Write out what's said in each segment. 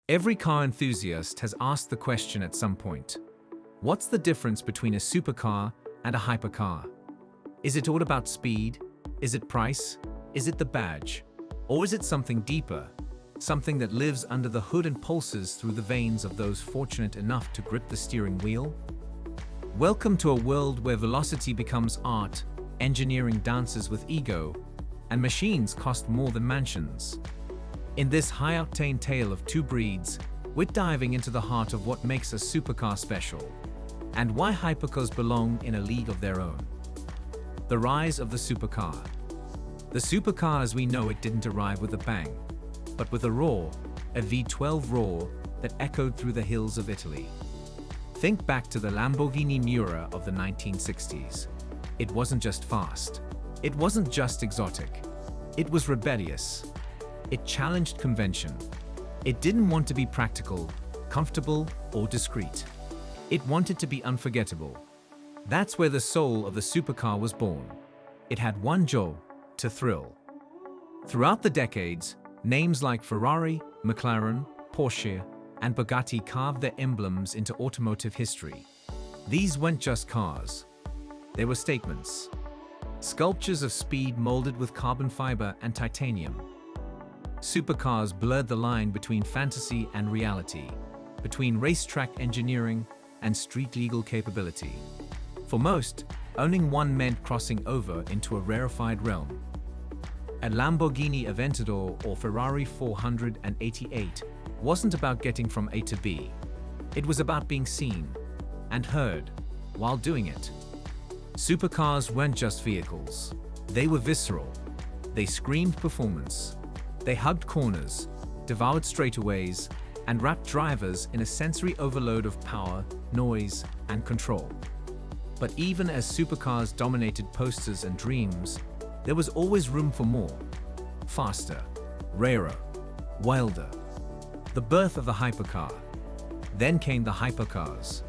Every car enthusiast has asked the question at some point. What's the difference between a supercar and a hypercar? Is it all about speed? Is it price? Is it the badge? Or is it something deeper? Something that lives under the hood and pulses through the veins of those fortunate enough to grip the steering wheel? Welcome to a world where velocity becomes art, engineering dances with ego, and machines cost more than mansions. In this high-octane tale of two breeds, we're diving into the heart of what makes a supercar special, and why hypercars belong in a league of their own. The rise of the supercar. The supercar as we know it didn't arrive with a bang, but with a roar, a V12 roar that echoed through the hills of Italy. Think back to the Lamborghini Miura of the 1960s. It wasn't just fast. It wasn't just exotic. It was rebellious. It challenged convention. It didn't want to be practical, comfortable, or discreet. It wanted to be unforgettable. That's where the soul of the supercar was born. It had one job: to thrill. Throughout the decades, names like Ferrari, McLaren, Porsche, and Bugatti carved their emblems into automotive history. These weren't just cars. They were statements. Sculptures of speed molded with carbon fiber and titanium. Supercars blurred the line between fantasy and reality, between racetrack engineering and street-legal capability. For most, owning one meant crossing over into a rarefied realm. A Lamborghini Aventador or Ferrari 488 wasn't about getting from A to B. It was about being seen and heard while doing it. Supercars weren't just vehicles. They were visceral. They screamed performance. They hugged corners, devoured straightaways, and wrapped drivers in a sensory overload of power, noise, and control. But even as supercars dominated posters and dreams, there was always room for more. Faster, rarer, wilder. The birth of the hypercar. Then came the hypercars.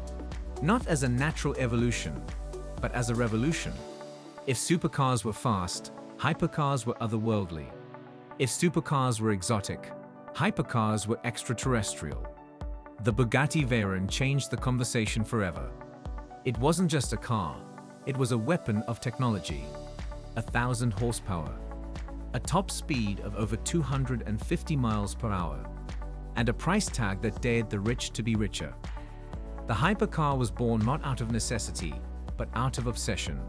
Not as a natural evolution, but as a revolution. If supercars were fast, hypercars were otherworldly. If supercars were exotic, hypercars were extraterrestrial. The Bugatti Veyron changed the conversation forever. It wasn't just a car, it was a weapon of technology. 1,000 horsepower, a top speed of over 250 miles per hour, and a price tag that dared the rich to be richer. The hypercar was born not out of necessity, but out of obsession.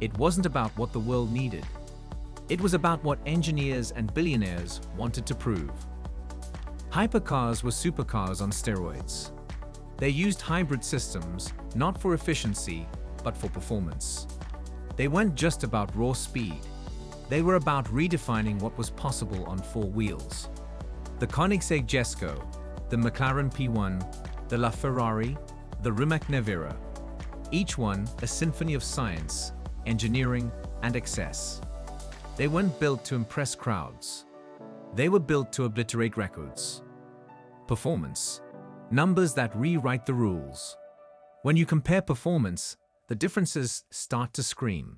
It wasn't about what the world needed. It was about what engineers and billionaires wanted to prove. Hypercars were supercars on steroids. They used hybrid systems, not for efficiency, but for performance. They weren't just about raw speed. They were about redefining what was possible on four wheels. The Koenigsegg Jesko, the McLaren P1, the Ferrari, the Rimac Nevera. Each one a symphony of science, engineering, and excess. They weren't built to impress crowds. They were built to obliterate records. Performance. Numbers that rewrite the rules. When you compare performance, the differences start to scream.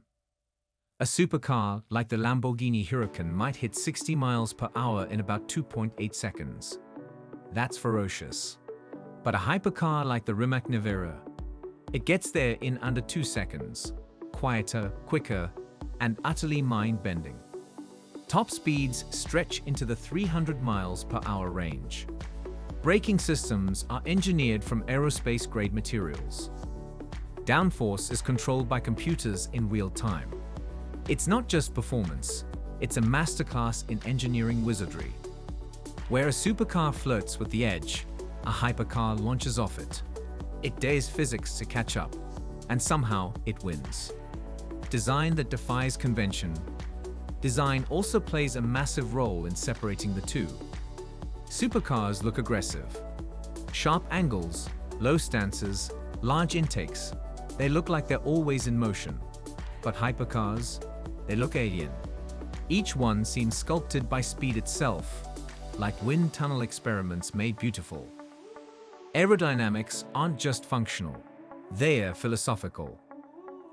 A supercar like the Lamborghini Huracan might hit 60 miles per hour in about 2.8 seconds. That's ferocious. But a hypercar like the Rimac Nevera, it gets there in under 2 seconds. Quieter, quicker, and utterly mind-bending. Top speeds stretch into the 300 miles per hour range. Braking systems are engineered from aerospace-grade materials. Downforce is controlled by computers in real time. It's not just performance, it's a masterclass in engineering wizardry. Where a supercar flirts with the edge, a hypercar launches off it. It dares physics to catch up, and somehow it wins. Design that defies convention. Design also plays a massive role in separating the two. Supercars look aggressive. Sharp angles, low stances, large intakes. They look like they're always in motion. But hypercars, they look alien. Each one seems sculpted by speed itself, like wind tunnel experiments made beautiful. Aerodynamics aren't just functional, they're philosophical.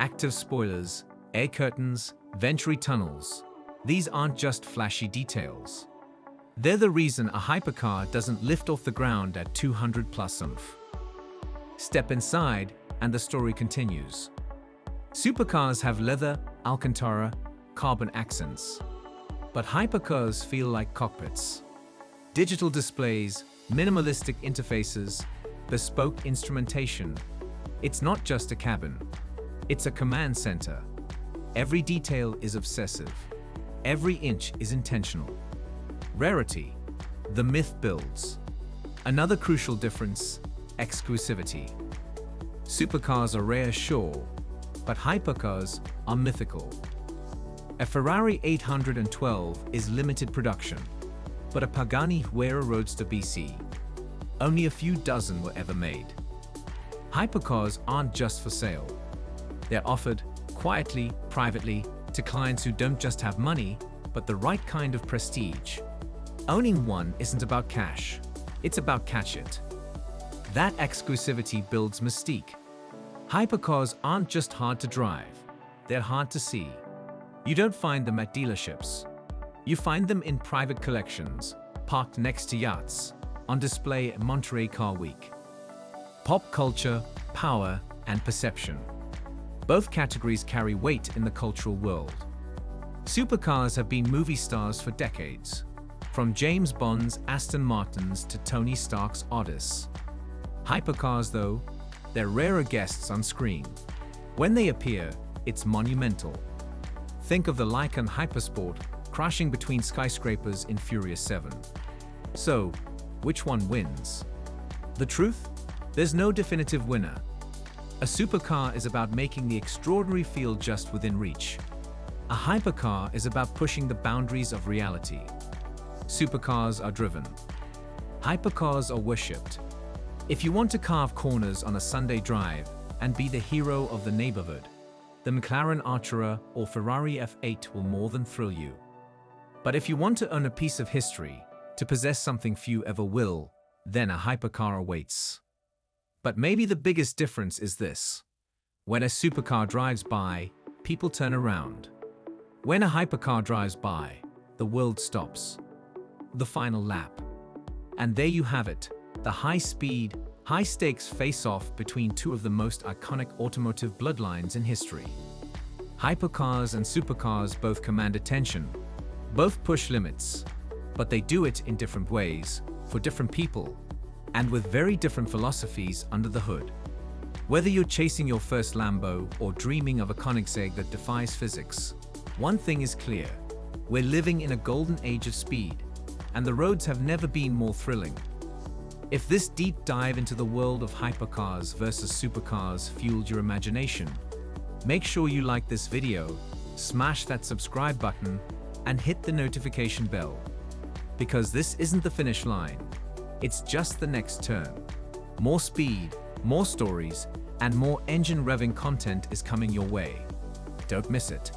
Active spoilers, air curtains, venturi tunnels. These aren't just flashy details. They're the reason a hypercar doesn't lift off the ground at 200 plus oomph. Step inside, and the story continues. Supercars have leather, Alcantara, carbon accents. But hypercars feel like cockpits. Digital displays, minimalistic interfaces, bespoke instrumentation. It's not just a cabin. It's a command center. Every detail is obsessive. Every inch is intentional. Rarity. The myth builds. Another crucial difference, exclusivity. Supercars are rare, sure, but hypercars are mythical. A Ferrari 812 is limited production, but a Pagani Huayra Roadster BC, only a few dozen were ever made. Hypercars aren't just for sale. They're offered quietly, privately, to clients who don't just have money, but the right kind of prestige. Owning one isn't about cash, it's about catch it. That exclusivity builds mystique. Hypercars aren't just hard to drive, they're hard to see. You don't find them at dealerships. You find them in private collections, parked next to yachts, on display at Monterey Car Week. Pop culture, power, and perception. Both categories carry weight in the cultural world. Supercars have been movie stars for decades, from James Bond's Aston Martins to Tony Stark's Odyssey. Hypercars, though, they're rarer guests on screen. When they appear, it's monumental. Think of the Lycan Hypersport crashing between skyscrapers in Furious 7. So, which one wins? The truth? There's no definitive winner. A supercar is about making the extraordinary feel just within reach. A hypercar is about pushing the boundaries of reality. Supercars are driven. Hypercars are worshipped. If you want to carve corners on a Sunday drive and be the hero of the neighborhood, the McLaren Artura or Ferrari F8 will more than thrill you. But if you want to own a piece of history, to possess something few ever will, then a hypercar awaits. But maybe the biggest difference is this. When a supercar drives by, people turn around. When a hypercar drives by, the world stops. The final lap. And there you have it, the high-speed, high-stakes face-off between two of the most iconic automotive bloodlines in history. Hypercars and supercars both command attention, both push limits, but they do it in different ways, for different people, and with very different philosophies under the hood. Whether you're chasing your first Lambo or dreaming of a Koenigsegg that defies physics, one thing is clear: we're living in a golden age of speed, and the roads have never been more thrilling. If this deep dive into the world of hypercars versus supercars fueled your imagination, make sure you like this video, smash that subscribe button, and hit the notification bell. Because this isn't the finish line, it's just the next turn. More speed, more stories, and more engine revving content is coming your way. Don't miss it.